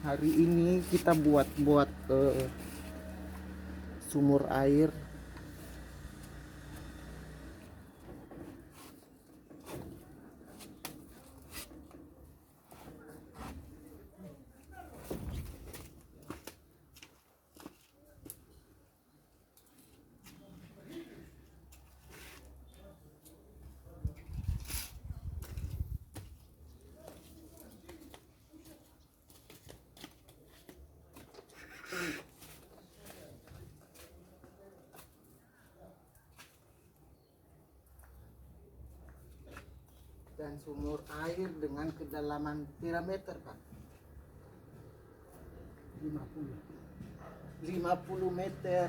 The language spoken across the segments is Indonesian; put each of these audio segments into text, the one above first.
Hari ini kita buat sumur air. Dan sumur air dengan kedalaman berapa meter, Pak? 50 meter.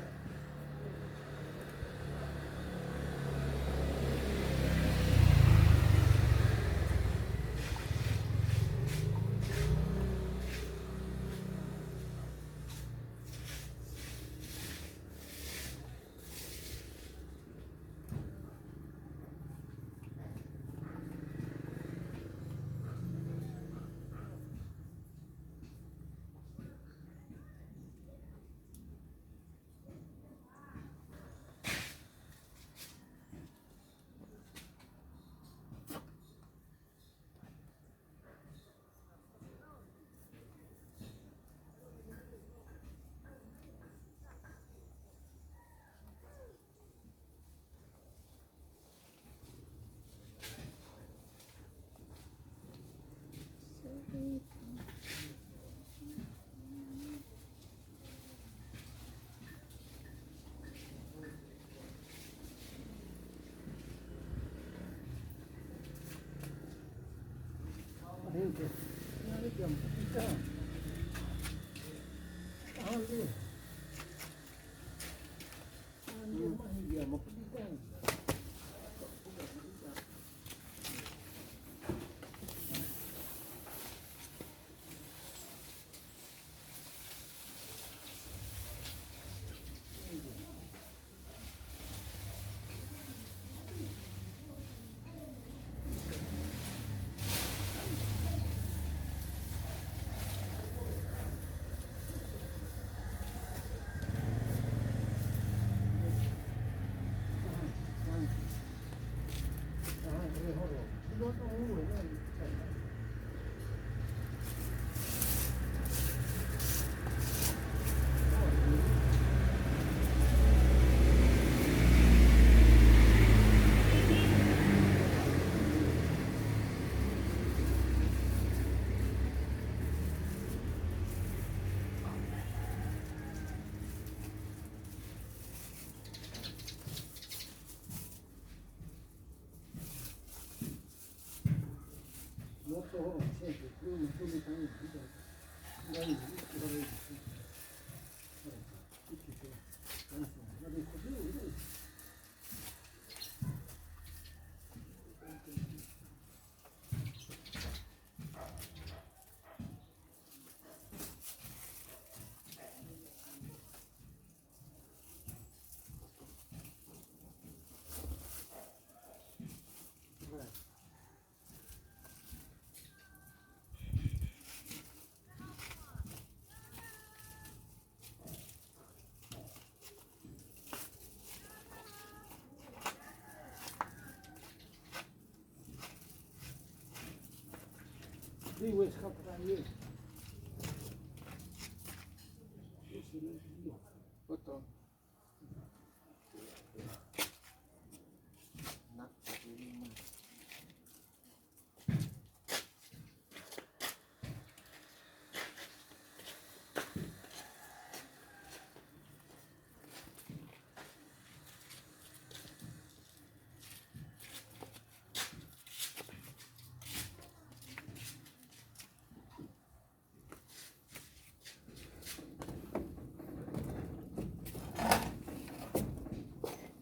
Betul.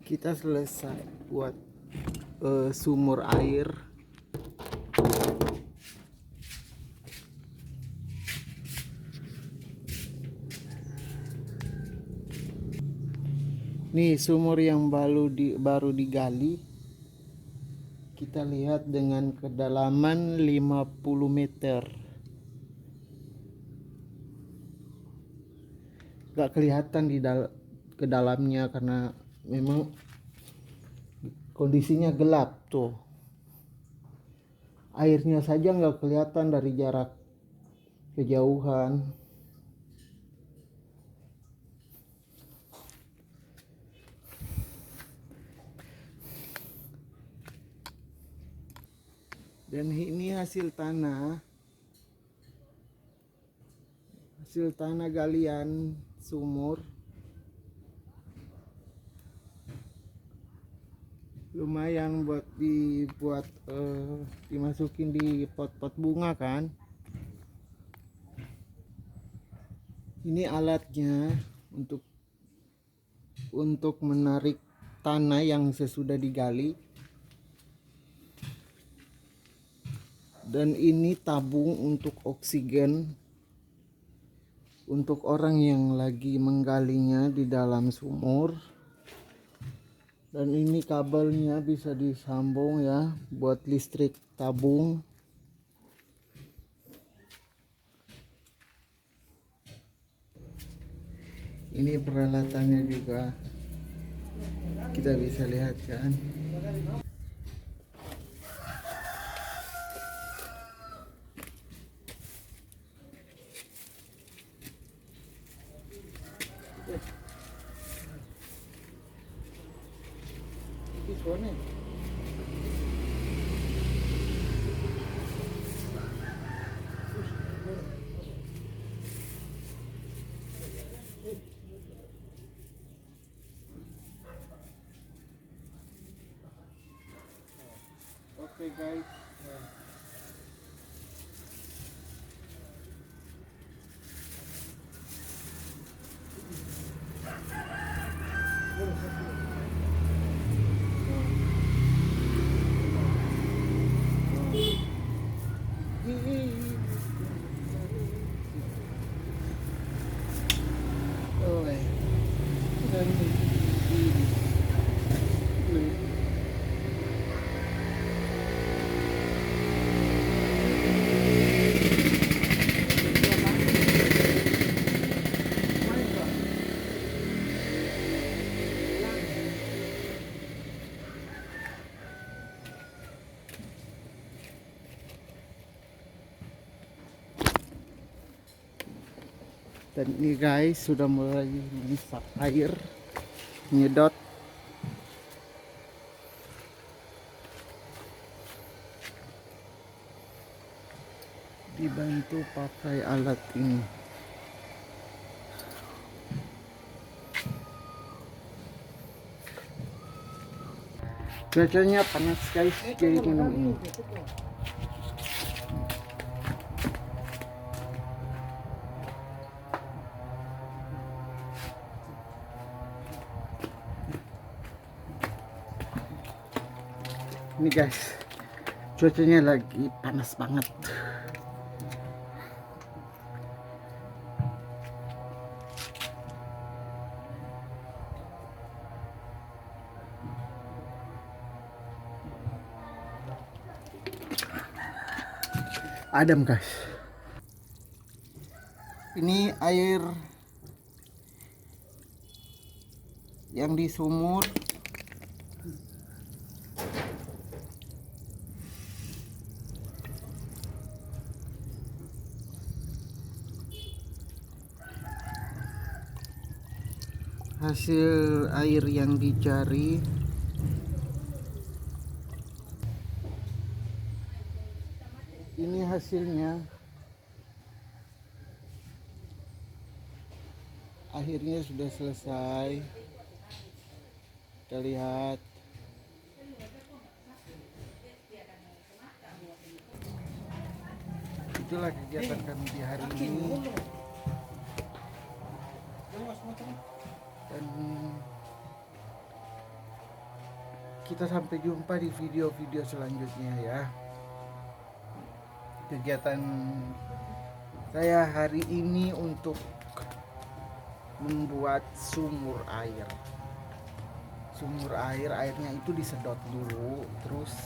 Kita selesai buat sumur air. Nih sumur yang baru digali. Kita lihat dengan kedalaman 50 meter. nggak kelihatan ke dalamnya karena memang kondisinya gelap tuh. Airnya saja nggak kelihatan dari jarak kejauhan. Dan ini hasil tanah galian sumur. Lumayan buat dimasukin di pot-pot bunga kan. Ini alatnya untuk menarik tanah yang sesudah digali. Dan ini tabung untuk oksigen untuk orang yang lagi menggalinya di dalam sumur. Dan ini kabelnya bisa disambung ya buat listrik tabung. Ini peralatannya juga kita bisa lihat kan. Oke guys. Dan ini guys sudah mulai mengisak air, nyedot. Dibantu pakai alat ini. Cuacanya panas guys, jadi minum ini. Ini guys, cuacanya lagi panas banget. Adem guys. Ini air yang di sumur. Hasil air yang dicari. Ini hasilnya. Akhirnya sudah selesai. Kita lihat. Itulah kegiatan kami di hari ini. Dan kita sampai jumpa di video-video selanjutnya ya. Kegiatan saya hari ini untuk membuat sumur air. Airnya itu disedot dulu, terus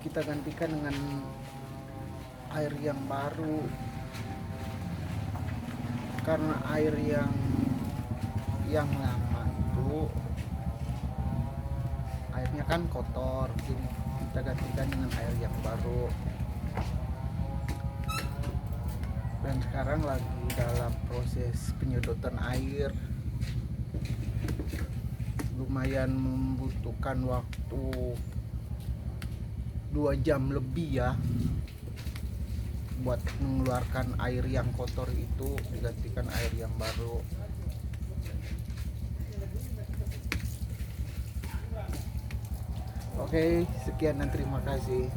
kita gantikan dengan air yang baru. karena air yang lama itu airnya kan kotor, jadi kita gantikan dengan air yang baru. Dan sekarang lagi dalam proses penyedotan air, lumayan membutuhkan waktu 2 jam lebih ya buat mengeluarkan air yang kotor itu digantikan air yang baru. Oke, sekian dan terima kasih.